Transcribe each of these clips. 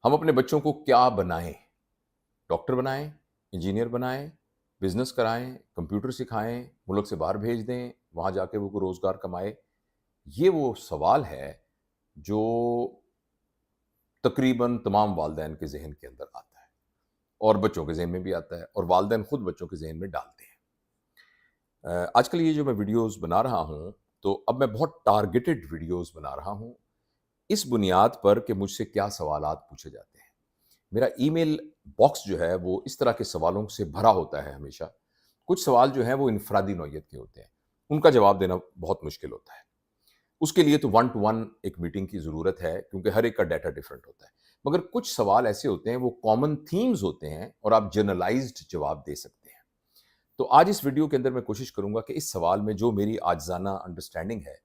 ہم اپنے بچوں کو کیا بنائیں؟ ڈاکٹر بنائیں، انجینئر بنائیں، بزنس کرائیں، کمپیوٹر سکھائیں، ملک سے باہر بھیج دیں، وہاں جا کے وہ کوئی روزگار کمائے؟ یہ وہ سوال ہے جو تقریباً تمام والدین کے ذہن کے اندر آتا ہے، اور بچوں کے ذہن میں بھی آتا ہے، اور والدین خود بچوں کے ذہن میں ڈالتے ہیں۔ آج کل یہ جو میں ویڈیوز بنا رہا ہوں، تو اب میں بہت ٹارگیٹڈ ویڈیوز بنا رہا ہوں اس بنیاد پر کہ مجھ سے کیا سوالات پوچھے جاتے ہیں۔ میرا ای میل باکس جو ہے وہ اس طرح کے سوالوں سے بھرا ہوتا ہے ہمیشہ۔ کچھ سوال جو ہیں وہ انفرادی نوعیت کے ہوتے ہیں، ان کا جواب دینا بہت مشکل ہوتا ہے۔ اس کے لیے تو ون ٹو ون ایک میٹنگ کی ضرورت ہے، کیونکہ ہر ایک کا ڈیٹا ڈیفرنٹ ہوتا ہے۔ مگر کچھ سوال ایسے ہوتے ہیں، وہ کامن تھیمز ہوتے ہیں، اور آپ جنرلائزڈ جواب دے سکتے ہیں۔ تو آج اس ویڈیو کے اندر میں کوشش کروں گا کہ اس سوال میں جو میری عاجزانہ انڈرسٹینڈنگ ہے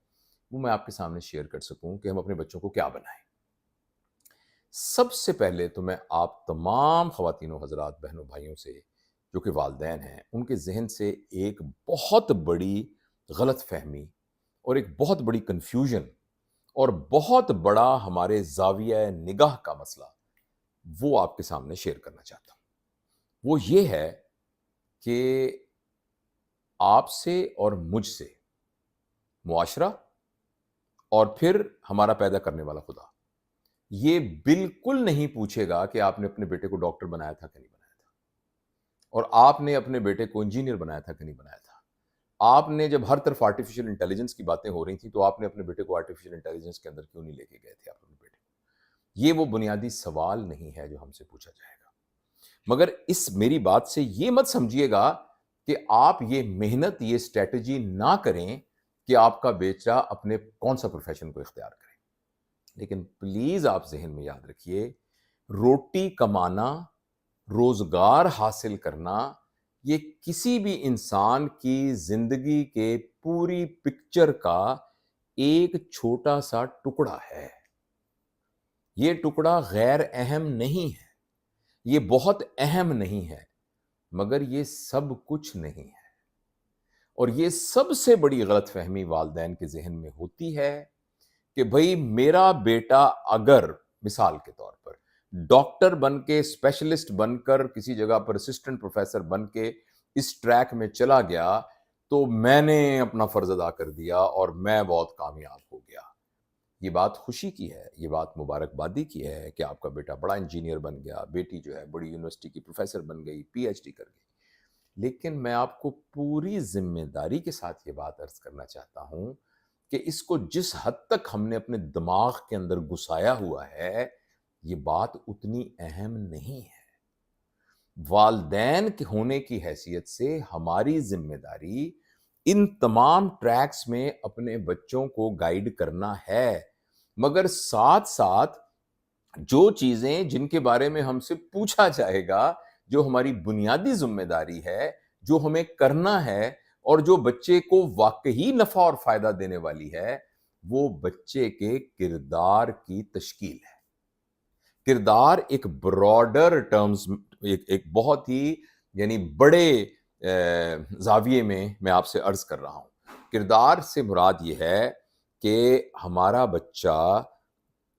وہ میں آپ کے سامنے شیئر کر سکوں کہ ہم اپنے بچوں کو کیا بنائیں۔ سب سے پہلے تو میں آپ تمام خواتین و حضرات، بہنوں بھائیوں سے جو کہ والدین ہیں، ان کے ذہن سے ایک بہت بڑی غلط فہمی اور ایک بہت بڑی کنفیوژن اور بہت بڑا ہمارے زاویہ نگاہ کا مسئلہ وہ آپ کے سامنے شیئر کرنا چاہتا ہوں۔ وہ یہ ہے کہ آپ سے اور مجھ سے معاشرہ اور پھر ہمارا پیدا کرنے والا خدا یہ بالکل نہیں پوچھے گا کہ آپ نے اپنے بیٹے کو ڈاکٹر بنایا تھا کہ نہیں بنایا تھا، اور آپ نے اپنے بیٹے کو انجینئر بنایا تھا کہ نہیں بنایا تھا۔ آپ نے جب ہر طرف آرٹیفیشل انٹیلیجنس کی باتیں ہو رہی تھیں تو آپ نے اپنے بیٹے کو آرٹیفیشل انٹیلیجنس کے اندر کیوں نہیں لے کے گئے تھے آپ اپنے بیٹے کو؟ یہ وہ بنیادی سوال نہیں ہے جو ہم سے پوچھا جائے گا۔ مگر اس میری بات سے یہ مت سمجھیے گا کہ آپ یہ محنت، یہ اسٹریٹجی نہ کریں کہ آپ کا بیٹا اپنے کون سا پروفیشن کو اختیار کرے۔ لیکن پلیز آپ ذہن میں یاد رکھیے، روٹی کمانا، روزگار حاصل کرنا، یہ کسی بھی انسان کی زندگی کے پوری پکچر کا ایک چھوٹا سا ٹکڑا ہے۔ یہ ٹکڑا غیر اہم نہیں ہے، یہ بہت اہم نہیں ہے، مگر یہ سب کچھ نہیں ہے۔ اور یہ سب سے بڑی غلط فہمی والدین کے ذہن میں ہوتی ہے کہ بھئی میرا بیٹا اگر مثال کے طور پر ڈاکٹر بن کے، اسپیشلسٹ بن کر، کسی جگہ پر اسسٹنٹ پروفیسر بن کے اس ٹریک میں چلا گیا تو میں نے اپنا فرض ادا کر دیا اور میں بہت کامیاب ہو گیا۔ یہ بات خوشی کی ہے، یہ بات مبارکبادی کی ہے کہ آپ کا بیٹا بڑا انجینئر بن گیا، بیٹی جو ہے بڑی یونیورسٹی کی پروفیسر بن گئی، پی ایچ ڈی کر گئی۔ لیکن میں آپ کو پوری ذمہ داری کے ساتھ یہ بات عرض کرنا چاہتا ہوں کہ اس کو جس حد تک ہم نے اپنے دماغ کے اندر گھسایا ہوا ہے، یہ بات اتنی اہم نہیں ہے۔ والدین کے ہونے کی حیثیت سے ہماری ذمہ داری ان تمام ٹریکس میں اپنے بچوں کو گائیڈ کرنا ہے، مگر ساتھ ساتھ جو چیزیں جن کے بارے میں ہم سے پوچھا جائے گا، جو ہماری بنیادی ذمہ داری ہے، جو ہمیں کرنا ہے، اور جو بچے کو واقعی نفع اور فائدہ دینے والی ہے، وہ بچے کے کردار کی تشکیل ہے۔ کردار ایک براڈر ٹرمز، ایک بہت ہی یعنی بڑے زاویے میں آپ سے عرض کر رہا ہوں۔ کردار سے مراد یہ ہے کہ ہمارا بچہ،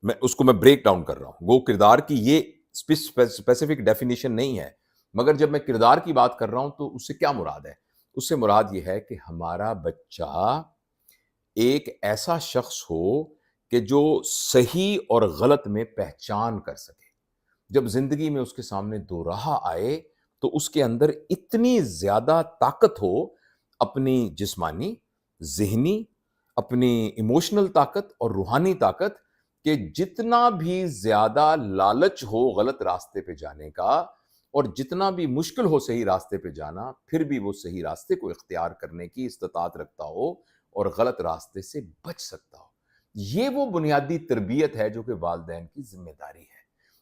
میں اس کو بریک ڈاؤن کر رہا ہوں، وہ کردار کی یہ اسپیسیفک ڈیفینیشن نہیں ہے، مگر جب میں کردار کی بات کر رہا ہوں تو اس سے کیا مراد ہے؟ اس سے مراد یہ ہے کہ ہمارا بچہ ایک ایسا شخص ہو کہ جو صحیح اور غلط میں پہچان کر سکے۔ جب زندگی میں اس کے سامنے دو راہ آئے تو اس کے اندر اتنی زیادہ طاقت ہو، اپنی جسمانی، ذہنی، اپنی ایموشنل طاقت اور روحانی طاقت، کہ جتنا بھی زیادہ لالچ ہو غلط راستے پہ جانے کا، اور جتنا بھی مشکل ہو صحیح راستے پہ جانا، پھر بھی وہ صحیح راستے کو اختیار کرنے کی استطاعت رکھتا ہو اور غلط راستے سے بچ سکتا ہو۔ یہ وہ بنیادی تربیت ہے جو کہ والدین کی ذمہ داری ہے۔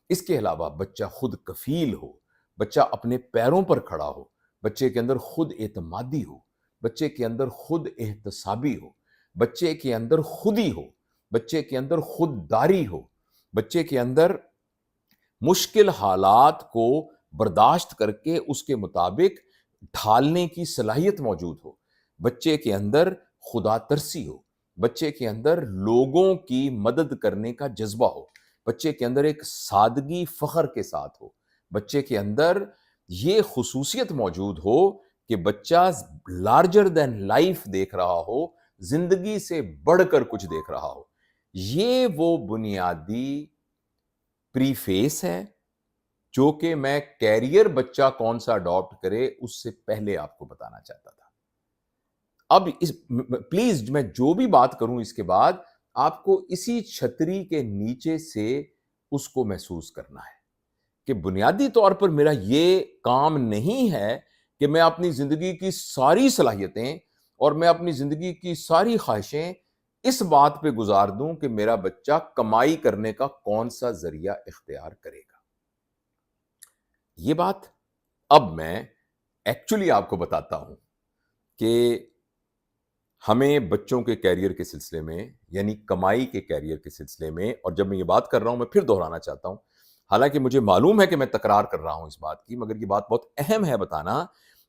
اس کے علاوہ بچہ خود کفیل ہو، بچہ اپنے پیروں پر کھڑا ہو، بچے کے اندر خود اعتمادی ہو، بچے کے اندر خود احتسابی ہو، بچے کے اندر خودی ہو، بچے کے اندر خود داری ہو، بچے کے اندر مشکل حالات کو برداشت کر کے اس کے مطابق ڈھالنے کی صلاحیت موجود ہو، بچے کے اندر خدا ترسی ہو، بچے کے اندر لوگوں کی مدد کرنے کا جذبہ ہو۔ بچے کے اندر ایک سادگی فخر کے ساتھ ہو، بچے کے اندر یہ خصوصیت موجود ہو کہ بچہ لارجر دین لائف دیکھ رہا ہو، زندگی سے بڑھ کر کچھ دیکھ رہا ہو. یہ وہ بنیادی پری فیس ہے جو کہ میں کیریئر بچہ کون سا اڈاپٹ کرے اس سے پہلے آپ کو بتانا چاہتا تھا. اب پلیز میں جو بھی بات کروں اس کے بعد آپ کو اسی چھتری کے نیچے سے اس کو محسوس کرنا ہے کہ بنیادی طور پر میرا یہ کام نہیں ہے کہ میں اپنی زندگی کی ساری صلاحیتیں اور میں اپنی زندگی کی ساری خواہشیں اس بات پہ گزار دوں کہ میرا بچہ کمائی کرنے کا کون سا ذریعہ اختیار کرے گا. یہ بات اب میں ایکچولی آپ کو بتاتا ہوں کہ ہمیں بچوں کے کیریئر کے سلسلے میں یعنی کمائی کے کیریئر کے سلسلے میں، اور جب میں یہ بات کر رہا ہوں میں پھر دہرانا چاہتا ہوں، حالانکہ مجھے معلوم ہے کہ میں تکرار کر رہا ہوں اس بات کی، مگر یہ بات بہت اہم ہے بتانا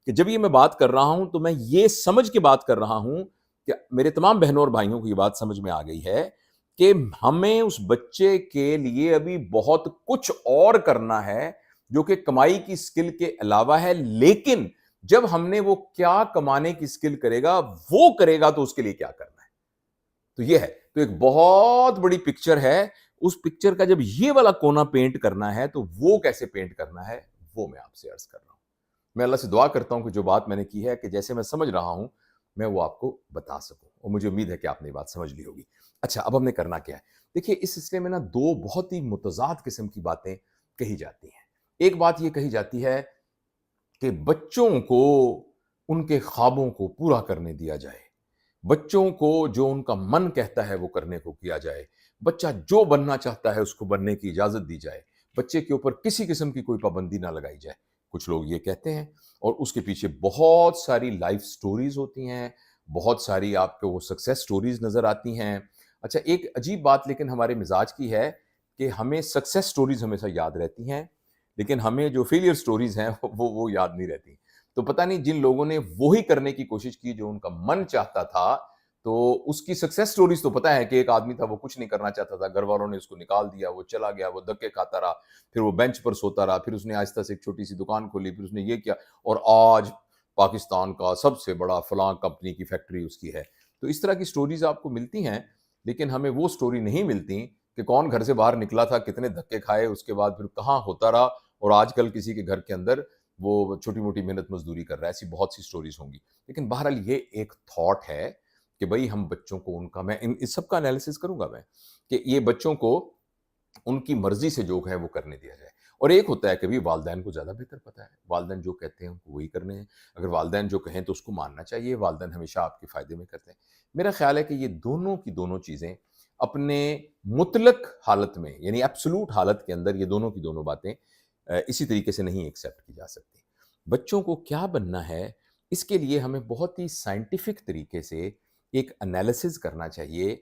کہ جب یہ میں بات کر رہا ہوں تو میں یہ سمجھ کے بات کر رہا ہوں کہ میرے تمام بہنوں اور بھائیوں کو یہ بات سمجھ میں آ گئی ہے کہ ہمیں اس بچے کے لیے ابھی بہت کچھ اور کرنا ہے جو کہ کمائی کی سکل کے علاوہ ہے، لیکن جب ہم نے وہ کیا کمانے کی سکل کرے گا وہ کرے گا تو اس کے لیے کیا کرنا ہے. تو یہ ہے، تو ایک بہت بڑی پکچر ہے. اس پکچر کا جب یہ والا کونا پینٹ کرنا ہے تو وہ کیسے پینٹ کرنا ہے وہ میں آپ سے عرض کر رہا ہوں. میں اللہ سے دعا کرتا ہوں کہ جو بات میں نے کی ہے کہ جیسے میں سمجھ رہا ہوں میں وہ آپ کو بتا سکوں، اور مجھے امید ہے کہ آپ نے یہ بات سمجھ لی ہوگی. اچھا، اب ہم نے کرنا کیا ہے؟ دیکھیے، اس سلسلے میں نا دو بہت ہی متضاد قسم کی باتیں کہی جاتی ہیں. ایک بات یہ کہی جاتی ہے کہ بچوں کو ان کے خوابوں کو پورا کرنے دیا جائے، بچوں کو جو ان کا من کہتا ہے وہ کرنے کو کیا جائے، بچہ جو بننا چاہتا ہے اس کو بننے کی اجازت دی جائے، بچے کے اوپر کسی قسم کی کوئی پابندی نہ لگائی جائے. کچھ لوگ یہ کہتے ہیں، اور اس کے پیچھے بہت ساری لائف سٹوریز ہوتی ہیں، بہت ساری آپ کو وہ سکسیس سٹوریز نظر آتی ہیں. اچھا، ایک عجیب بات لیکن ہمارے مزاج کی ہے کہ ہمیں سکسیس سٹوریز ہمیشہ یاد رہتی ہیں، لیکن ہمیں جو فیلئر سٹوریز ہیں وہ یاد نہیں رہتی. تو پتہ نہیں جن لوگوں نے وہی کرنے کی کوشش کی جو ان کا من چاہتا تھا، تو اس کی سکسیس سٹوریز تو پتہ ہے کہ ایک آدمی تھا وہ کچھ نہیں کرنا چاہتا تھا، گھر والوں نے اس کو نکال دیا، وہ چلا گیا، وہ دھکے کھاتا رہا، پھر وہ بینچ پر سوتا رہا، پھر اس نے آہستہ سے ایک چھوٹی سی دکان کھولی، پھر اس نے یہ کیا، اور آج پاکستان کا سب سے بڑا فلاں کمپنی کی فیکٹری اس کی ہے. تو اس طرح کی سٹوریز آپ کو ملتی ہیں، لیکن ہمیں وہ سٹوری نہیں ملتی کہ کون گھر سے باہر نکلا تھا، کتنے دھکے کھائے، اس کے بعد پھر کہاں ہوتا رہا، اور آج کل کسی کے گھر کے اندر وہ چھوٹی موٹی محنت مزدوری کر رہا ہے. ایسی بہت سی سٹوریز ہوں گی، لیکن بہرحال یہ ایک تھاٹ ہے کہ بھئی ہم بچوں کو ان کا، میں اس سب کا انالیسس کروں گا میں، کہ یہ بچوں کو ان کی مرضی سے جو ہے وہ کرنے دیا جائے. اور ایک ہوتا ہے کہ بھی والدین کو زیادہ بہتر پتہ ہے، والدین جو کہتے ہیں ان کو وہی کرنے ہیں، اگر والدین جو کہیں تو اس کو ماننا چاہیے، والدین ہمیشہ آپ کے فائدے میں کرتے ہیں. میرا خیال ہے کہ یہ دونوں کی دونوں چیزیں اپنے مطلق حالت میں یعنی ایبسولوٹ حالت کے اندر یہ دونوں کی دونوں باتیں اسی طریقے سے نہیں ایکسیپٹ کی جا سکتی. بچوں کو کیا بننا ہے اس کے لیے ہمیں بہت ہی سائنٹیفک طریقے سے ایک انالیسز کرنا چاہیے،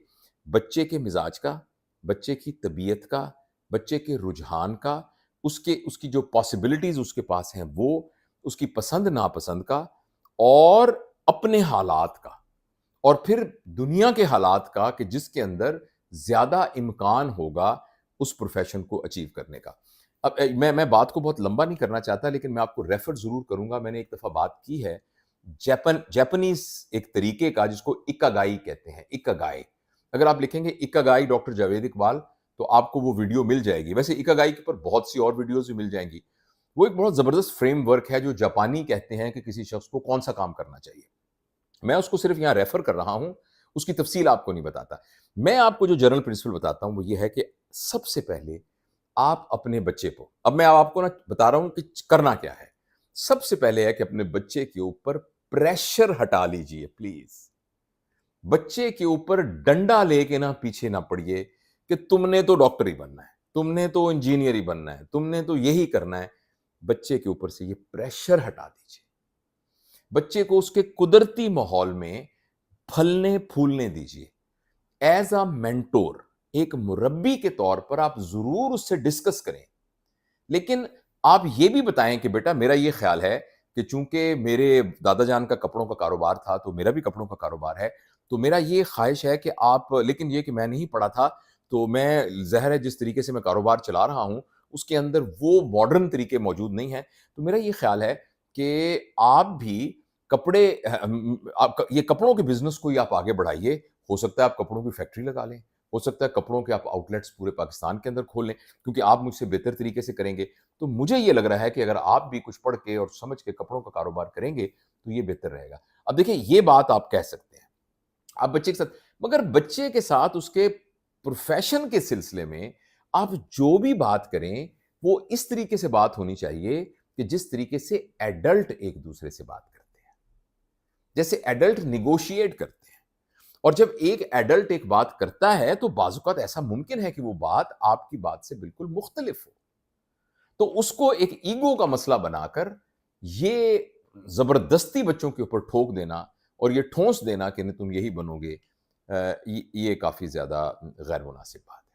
بچے کے مزاج کا، بچے کی طبیعت کا، بچے کے رجحان کا، اس کی جو پاسبلٹیز اس کے پاس ہیں وہ، اس کی پسند ناپسند کا، اور اپنے حالات کا، اور پھر دنیا کے حالات کا کہ جس کے اندر زیادہ امکان ہوگا اس پروفیشن کو اچیو کرنے کا. اب میں بات کو بہت لمبا نہیں کرنا چاہتا، لیکن میں آپ کو ریفر ضرور کروں گا. میں نے ایک دفعہ بات کی ہے جاپنیز ایک طریقے کا جس کو اکاگائی کہتے ہیں. اکاگائی اگر آپ لکھیں گے اکاگائی ڈاکٹر جاوید اقبال تو آپ کو وہ ویڈیو مل جائے گی. ویسے اکاگائی کے پر بہت سی اور ویڈیوز بھی مل جائیں گی. وہ ایک بہت زبردست فریم ورک ہے جو جاپانی کہتے ہیں کہ کسی شخص کو کون سا کام کرنا چاہیے. میں اس کو صرف یہاں ریفر کر رہا ہوں، اس کی تفصیل آپ کو نہیں بتاتا. میں آپ کو جو جنرل پرنسپل بتاتا ہوں وہ یہ ہے کہ سب سے پہلے آپ اپنے بچے کو، اب میں آپ کو بتا رہا ہوں کہ کرنا کیا ہے. سب سے پہلے ہے کہ اپنے بچے کے اوپر پریشر ہٹا لیجئے پلیز. بچے کے اوپر ڈنڈا لے کے نہ پیچھے نہ پڑیے کہ تم نے تو ڈاکٹر ہی بننا ہے، تم نے تو انجینئر ہی بننا ہے، تم نے تو یہی کرنا ہے. بچے کے اوپر سے یہ پریشر ہٹا دیجئے. بچے کو اس کے قدرتی ماحول میں پھلنے پھولنے دیجئے. ایز اے مینٹور، ایک مربی کے طور پر آپ ضرور اس سے ڈسکس کریں، لیکن آپ یہ بھی بتائیں کہ بیٹا میرا یہ خیال ہے کہ چونکہ میرے دادا جان کا کپڑوں کا کاروبار تھا تو میرا بھی کپڑوں کا کاروبار ہے، تو میرا یہ خواہش ہے کہ آپ، لیکن یہ کہ میں نہیں پڑھا تھا تو میں ظاہر ہے جس طریقے سے میں کاروبار چلا رہا ہوں اس کے اندر وہ ماڈرن طریقے موجود نہیں ہیں. تو میرا یہ خیال ہے کہ آپ بھی کپڑے یہ کپڑوں کے بزنس کو ہی آپ آگے بڑھائیے. ہو سکتا ہے آپ کپڑوں کی فیکٹری لگا لیں, ہو سکتا ہے کپڑوں کے آپ آؤٹ لیٹس پورے پاکستان کے اندر کھول لیں, کیونکہ آپ مجھ سے بہتر طریقے سے کریں گے. تو مجھے یہ لگ رہا ہے کہ اگر آپ بھی کچھ پڑھ کے اور سمجھ کے کپڑوں کا کاروبار کریں گے تو یہ بہتر رہے گا. اب دیکھیں یہ بات آپ کہہ سکتے ہیں آپ بچے کے ساتھ, مگر بچے کے ساتھ اس کے پروفیشن کے سلسلے میں آپ جو بھی بات کریں وہ اس طریقے سے بات ہونی چاہیے کہ جس طریقے سے ایڈلٹ ایک دوسرے سے بات کرتے ہیں, جیسے ایڈلٹ نیگوشیٹ کرتے ہیں. اور جب ایک ایڈلٹ ایک بات کرتا ہے تو بعض اوقات ایسا ممکن ہے کہ وہ بات آپ کی بات سے بالکل مختلف ہو, تو اس کو ایک ایگو کا مسئلہ بنا کر یہ زبردستی بچوں کے اوپر ٹھوک دینا اور یہ ٹھونس دینا کہ تم یہی بنو گے, یہ کافی زیادہ غیر مناسب بات ہے.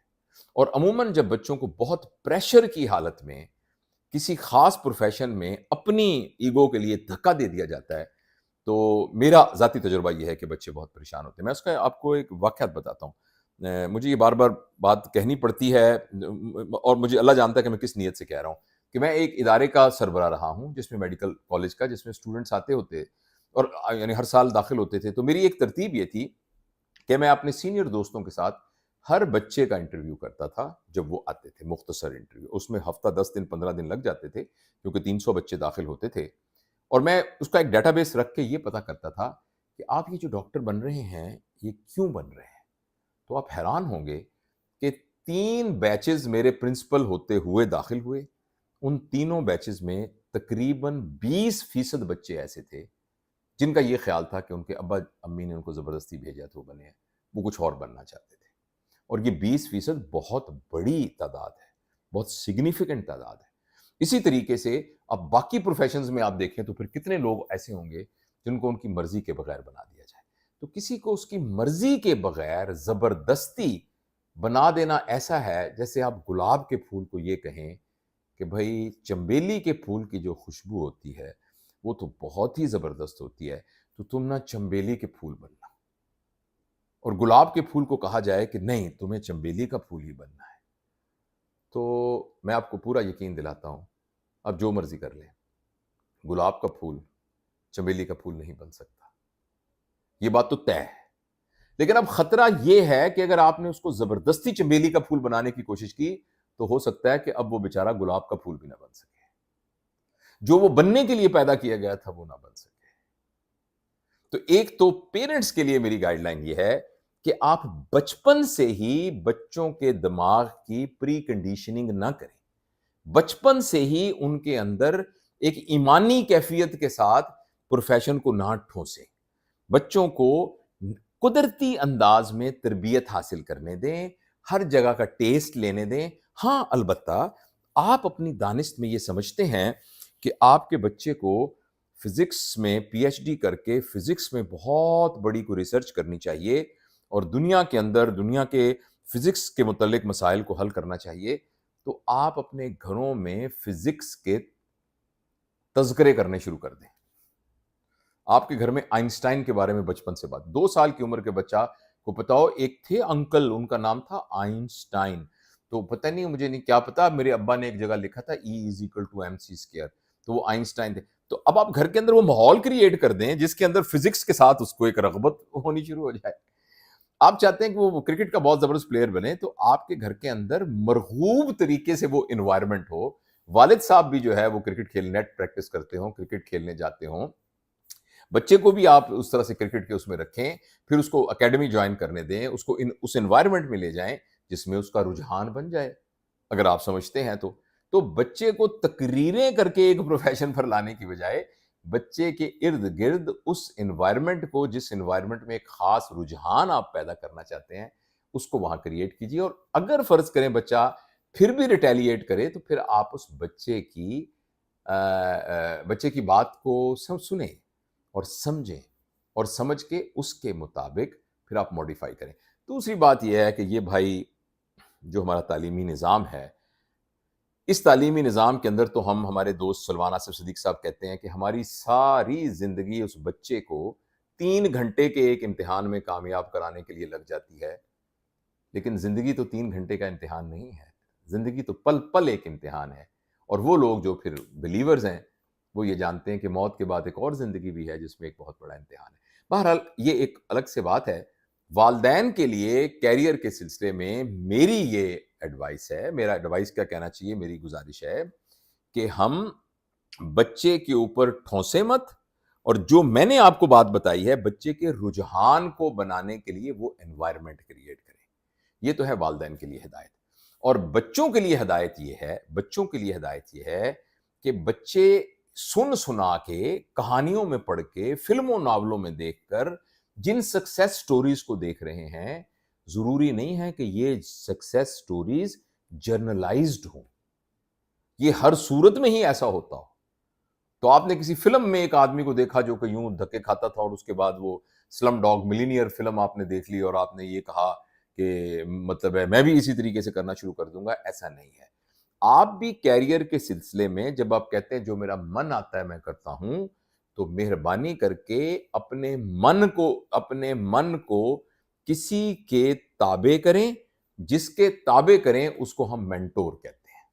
اور عموماً جب بچوں کو بہت پریشر کی حالت میں کسی خاص پروفیشن میں اپنی ایگو کے لیے دھکا دے دیا جاتا ہے تو میرا ذاتی تجربہ یہ ہے کہ بچے بہت پریشان ہوتے ہیں. میں اس کا آپ کو ایک واقعات بتاتا ہوں. مجھے یہ بار بار بات کہنی پڑتی ہے اور مجھے اللہ جانتا ہے کہ میں کس نیت سے کہہ رہا ہوں کہ میں ایک ادارے کا سربراہ رہا ہوں جس میں میڈیکل کالج کا, جس میں اسٹوڈنٹس آتے ہوتے اور یعنی ہر سال داخل ہوتے تھے. تو میری ایک ترتیب یہ تھی کہ میں اپنے سینئر دوستوں کے ساتھ ہر بچے کا انٹرویو کرتا تھا جب وہ آتے تھے, مختصر انٹرویو. اس میں ہفتہ 10 دن 15 دن لگ جاتے تھے کیونکہ 300 بچے داخل ہوتے تھے. اور میں اس کا ایک ڈیٹا بیس رکھ کے یہ پتا کرتا تھا کہ آپ یہ جو ڈاکٹر بن رہے ہیں یہ کیوں بن رہے ہیں. تو آپ حیران ہوں گے کہ 3 بیچز میرے پرنسپل ہوتے ہوئے داخل ہوئے. ان تینوں بیچز میں تقریباً 20% بچے ایسے تھے جن کا یہ خیال تھا کہ ان کے ابا امی نے ان کو زبردستی بھیجا تو وہ بنے ہیں, وہ کچھ اور بننا چاہتے تھے. اور یہ 20% بہت بڑی تعداد ہے, بہت سگنیفیکنٹ تعداد ہے. اسی طریقے سے اب باقی پروفیشنز میں آپ دیکھیں تو پھر کتنے لوگ ایسے ہوں گے جن کو ان کی مرضی کے بغیر بنا دیا جائے. تو کسی کو اس کی مرضی کے بغیر زبردستی بنا دینا ایسا ہے جیسے آپ گلاب کے پھول کو یہ کہیں کہ بھائی چنبیلی کے پھول کی جو خوشبو ہوتی ہے وہ تو بہت ہی زبردست ہوتی ہے, تو تم نہ چنبیلی کے پھول بننا. اور گلاب کے پھول کو کہا جائے کہ نہیں تمہیں چنبیلی کا پھول ہی بننا ہے. تو میں آپ کو پورا یقین دلاتا ہوں اب جو مرضی کر لیں, گلاب کا پھول چنبیلی کا پھول نہیں بن سکتا, یہ بات تو طے ہے. لیکن اب خطرہ یہ ہے کہ اگر آپ نے اس کو زبردستی چنبیلی کا پھول بنانے کی کوشش کی تو ہو سکتا ہے کہ اب وہ بیچارہ گلاب کا پھول بھی نہ بن سکے, جو وہ بننے کے لیے پیدا کیا گیا تھا وہ نہ بن سکے. تو ایک تو پیرنٹس کے لیے میری گائیڈ لائن یہ ہے کہ آپ بچپن سے ہی بچوں کے دماغ کی پری کنڈیشننگ نہ کریں, بچپن سے ہی ان کے اندر ایک ایمانی کیفیت کے ساتھ پروفیشن کو نہ ٹھونسیں. بچوں کو قدرتی انداز میں تربیت حاصل کرنے دیں, ہر جگہ کا ٹیسٹ لینے دیں. ہاں البتہ آپ اپنی دانست میں یہ سمجھتے ہیں کہ آپ کے بچے کو فزکس میں پی ایچ ڈی کر کے فزکس میں بہت بڑی کوئی ریسرچ کرنی چاہیے اور دنیا کے اندر دنیا کے فزکس کے متعلق مسائل کو حل کرنا چاہیے, تو آپ اپنے گھروں میں فزکس کے تذکرے کرنے شروع کر دیں. آپ کے گھر میں آئنسٹائن کے بارے میں بچپن سے بات, 2 سال کی عمر کے بچہ کو بتاؤ ایک تھے انکل, ان کا نام تھا آئنسٹائن, تو پتہ نہیں مجھے نہیں کیا پتا, میرے ابا نے ایک جگہ لکھا تھا E=mc², تو وہ آئنسٹائن تھے. تو اب آپ گھر کے اندر وہ ماحول کریٹ کر دیں جس کے اندر فزکس کے ساتھ اس کو ایک رغبت ہونی شروع ہو جائے. آپ چاہتے ہیں کہ وہ کرکٹ کا بہت زبردست پلیئر بنے, تو آپ کے گھر کے اندر مرغوب طریقے سے وہ انوائرمنٹ ہو, والد صاحب بھی جو ہے وہ کرکٹ کھیل نیٹ پریکٹس کرتے ہوں, کرکٹ کھیلنے جاتے ہوں, بچے کو بھی آپ اس طرح سے کرکٹ کے اس میں رکھیں, پھر اس کو اکیڈمی جوائن کرنے دیں, اس کو اس انوائرمنٹ میں لے جائیں جس میں اس کا رجحان بن جائے. اگر آپ سمجھتے ہیں تو بچے کو تقریریں کر کے ایک پروفیشن پر لانے کی بجائے بچے کے ارد گرد اس انوائرمنٹ کو, جس انوائرمنٹ میں ایک خاص رجحان آپ پیدا کرنا چاہتے ہیں, اس کو وہاں کریٹ کیجیے. اور اگر فرض کریں بچہ پھر بھی ریٹیلیٹ کرے تو پھر آپ اس بچے کی بات کو سنیں اور سمجھیں اور سمجھ کے اس کے مطابق پھر آپ موڈیفائی کریں. دوسری بات یہ ہے کہ یہ بھائی جو ہمارا تعلیمی نظام ہے, اس تعلیمی نظام کے اندر تو ہمارے دوست سلمان آصف صدیق صاحب کہتے ہیں کہ ہماری ساری زندگی اس بچے کو 3 گھنٹے کے ایک امتحان میں کامیاب کرانے کے لیے لگ جاتی ہے, لیکن زندگی تو 3 گھنٹے کا امتحان نہیں ہے، زندگی تو پل پل ایک امتحان ہے. اور وہ لوگ جو پھر بلیورز ہیں وہ یہ جانتے ہیں کہ موت کے بعد ایک اور زندگی بھی ہے جس میں ایک بہت بڑا امتحان ہے. بہرحال یہ ایک الگ سے بات ہے. والدین کے لیے کیریئر کے سلسلے میں میری یہ ایڈوائس ہے، میرا ایڈوائس کیا کہنا چاہیے، میری گزارش ہے کہ ہم بچے کے اوپر ٹھونسے مت، اور جو میں نے آپ کو بات بتائی ہے بچے کے رجحان کو بنانے کے لیے وہ انوائرمنٹ کریٹ کریں. یہ تو ہے والدین کے لیے ہدایت. اور بچوں کے لیے ہدایت یہ ہے کہ بچے سن سنا کے، کہانیوں میں پڑھ کے، فلموں ناولوں میں دیکھ کر جن سکسیس سٹوریز کو دیکھ رہے ہیں، ضروری نہیں ہے کہ یہ سکسیس سٹوریز جرنلائزڈ ہوں، یہ ہر صورت میں ہی ایسا ہوتا ہو. تو آپ نے کسی فلم میں ایک آدمی کو دیکھا جو کہ یوں دھکے کھاتا تھا، اور اس کے بعد وہ سلم ڈاگ ملینئر فلم آپ نے دیکھ لی اور آپ نے یہ کہا کہ مطلب ہے میں بھی اسی طریقے سے کرنا شروع کر دوں گا. ایسا نہیں ہے. آپ بھی کیریئر کے سلسلے میں جب آپ کہتے ہیں جو میرا من آتا ہے میں کرتا ہوں، تو مہربانی کر کے اپنے من کو کسی کے تابع کریں. جس کے تابع کریں اس کو ہم مینٹور کہتے ہیں.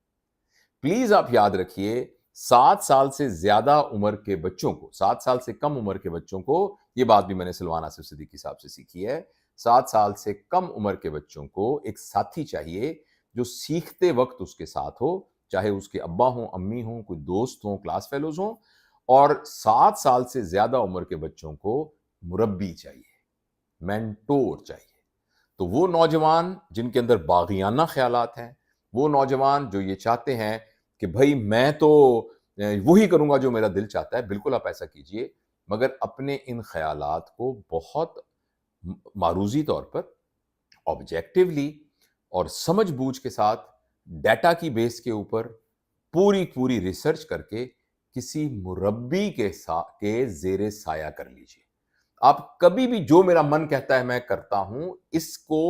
پلیز آپ یاد رکھیے، 7 سال سے زیادہ عمر کے بچوں کو، 7 سال سے کم عمر کے بچوں کو، یہ بات بھی میں نے سلمان آصف صدیقی صاحب سے سیکھی ہے، 7 سال سے کم عمر کے بچوں کو ایک ساتھی چاہیے جو سیکھتے وقت اس کے ساتھ ہو، چاہے اس کے ابا ہوں، امی ہوں، کوئی دوست ہوں، کلاس فیلوز ہوں. اور 7 سال سے زیادہ عمر کے بچوں کو مربی چاہیے، مینٹور چاہیے. تو وہ نوجوان جن کے اندر باغیانہ خیالات ہیں، وہ نوجوان جو یہ چاہتے ہیں کہ بھائی میں تو وہی کروں گا جو میرا دل چاہتا ہے، بالکل آپ ایسا کیجئے، مگر اپنے ان خیالات کو بہت معروضی طور پر، آبجیکٹیولی اور سمجھ بوجھ کے ساتھ، ڈیٹا کی بیس کے اوپر پوری ریسرچ کر کے کسی مربی کے زیر سایہ کر لیجئے. آپ کبھی بھی جو میرا من کہتا ہے میں کرتا ہوں، اس کو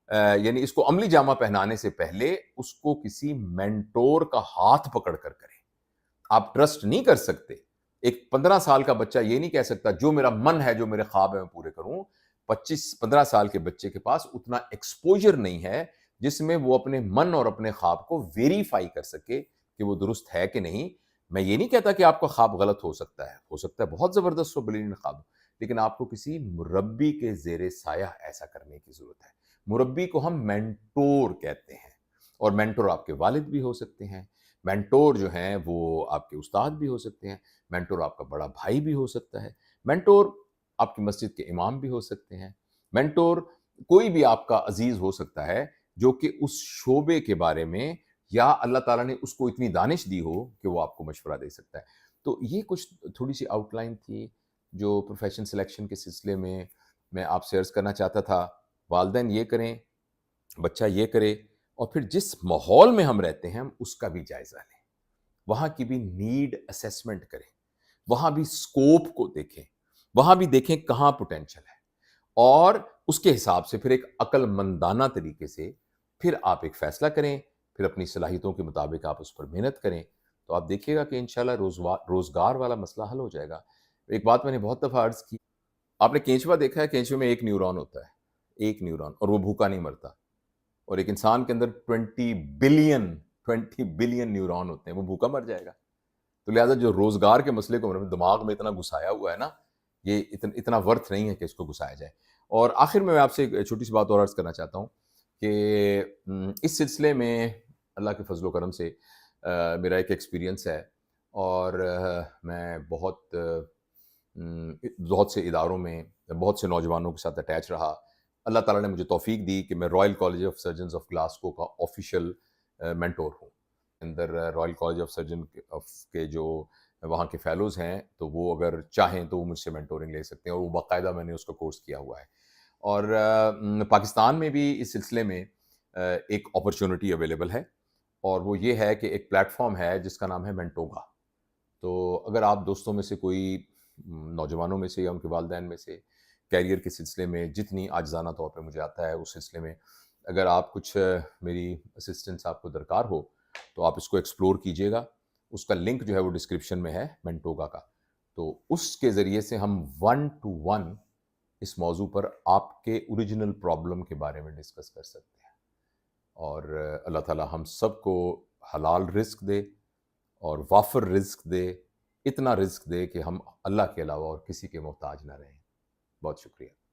یعنی اس کو عملی جامہ پہنانے سے پہلے اس کو کسی مینٹور کا ہاتھ پکڑ کر کریں. آپ ٹرسٹ نہیں کر سکتے. ایک 15 سال کا بچہ یہ نہیں کہہ سکتا جو میرا من ہے، جو میرے خواب ہے میں پورے کروں. 15 سال کے بچے کے پاس اتنا ایکسپوجر نہیں ہے جس میں وہ اپنے من اور اپنے خواب کو ویریفائی کر سکے کہ وہ درست ہے کہ نہیں. میں یہ نہیں کہتا کہ آپ کا خواب غلط ہو سکتا ہے بہت زبردست و بلینڈ خواب، لیکن آپ کو کسی مربی کے زیر سایہ ایسا کرنے کی ضرورت ہے. مربی کو ہم مینٹور کہتے ہیں، اور مینٹور آپ کے والد بھی ہو سکتے ہیں، مینٹور جو ہیں وہ آپ کے استاد بھی ہو سکتے ہیں، مینٹور آپ کا بڑا بھائی بھی ہو سکتا ہے، مینٹور آپ کی مسجد کے امام بھی ہو سکتے ہیں، مینٹور کوئی بھی آپ کا عزیز ہو سکتا ہے جو کہ اس شعبے کے بارے میں، یا اللہ تعالیٰ نے اس کو اتنی دانش دی ہو کہ وہ آپ کو مشورہ دے سکتا ہے. تو یہ کچھ تھوڑی سی آؤٹ لائن تھی جو پروفیشن سلیکشن کے سلسلے میں آپ سے عرض کرنا چاہتا تھا. والدین یہ کریں، بچہ یہ کرے، اور پھر جس ماحول میں ہم رہتے ہیں ہم اس کا بھی جائزہ لیں، وہاں کی بھی نیڈ اسیسمنٹ کریں، وہاں بھی سکوپ کو دیکھیں، وہاں بھی دیکھیں کہاں پوٹینشل ہے، اور اس کے حساب سے پھر ایک عقل مندانہ طریقے سے پھر آپ ایک فیصلہ کریں، پھر اپنی صلاحیتوں کے مطابق آپ اس پر محنت کریں. تو آپ دیکھیے گا کہ انشاءاللہ روزگار والا مسئلہ حل ہو جائے گا. ایک بات میں نے بہت دفعہ عرض کی، آپ نے کینچوا دیکھا ہے؟ کینچوے میں ایک نیورون ہوتا ہے، ایک نیورون، اور وہ بھوکا نہیں مرتا. اور ایک انسان کے اندر 20 بلین نیورون ہوتے ہیں، وہ بھوکا مر جائے گا. تو لہٰذا جو روزگار کے مسئلے کو دماغ میں اتنا گھسایا ہوا ہے نا، یہ اتنا ورتھ نہیں ہے کہ اس کو گھسایا جائے. اور آخر میں آپ سے ایک چھوٹی سی بات اور عرض کرنا چاہتا ہوں کہ اس سلسلے میں اللہ کے فضل و کرم سے میرا ایک ایکسپیرینس ہے، اور میں بہت سے اداروں میں بہت سے نوجوانوں کے ساتھ اٹیچ رہا. اللہ تعالیٰ نے مجھے توفیق دی کہ میں Royal college of surgeons of Glasgow کا آفیشیل مینٹور ہوں. اندر رائل کالج آف سرجن کے جو وہاں کے فیلوز ہیں، تو وہ اگر چاہیں تو وہ مجھ سے مینٹورنگ لے سکتے ہیں، اور وہ باقاعدہ میں نے اس کا کورس کیا ہوا ہے. اور پاکستان میں بھی اس سلسلے میں ایک اپرچونٹی اویلیبل ہے، اور وہ یہ ہے کہ ایک پلیٹ فارم ہے جس کا نام ہے مینٹوگا. تو اگر آپ دوستوں میں سے کوئی، نوجوانوں میں سے یا ان کے والدین میں سے، کیریئر کے سلسلے میں جتنی عاجزانہ طور پہ مجھے آتا ہے اس سلسلے میں اگر آپ کچھ میری اسسٹنس آپ کو درکار ہو، تو آپ اس کو ایکسپلور کیجئے گا. اس کا لنک جو ہے وہ ڈسکرپشن میں ہے مینٹوگا کا. تو اس کے ذریعے سے ہم 1 to 1 اس موضوع پر آپ کے اوریجنل پرابلم کے بارے میں ڈسکس کر سکتے ہیں. اور اللہ تعالیٰ ہم سب کو حلال رزق دے اور وافر رزق دے، اتنا رزق دے کہ ہم اللہ کے علاوہ اور کسی کے محتاج نہ رہیں. بہت شکریہ.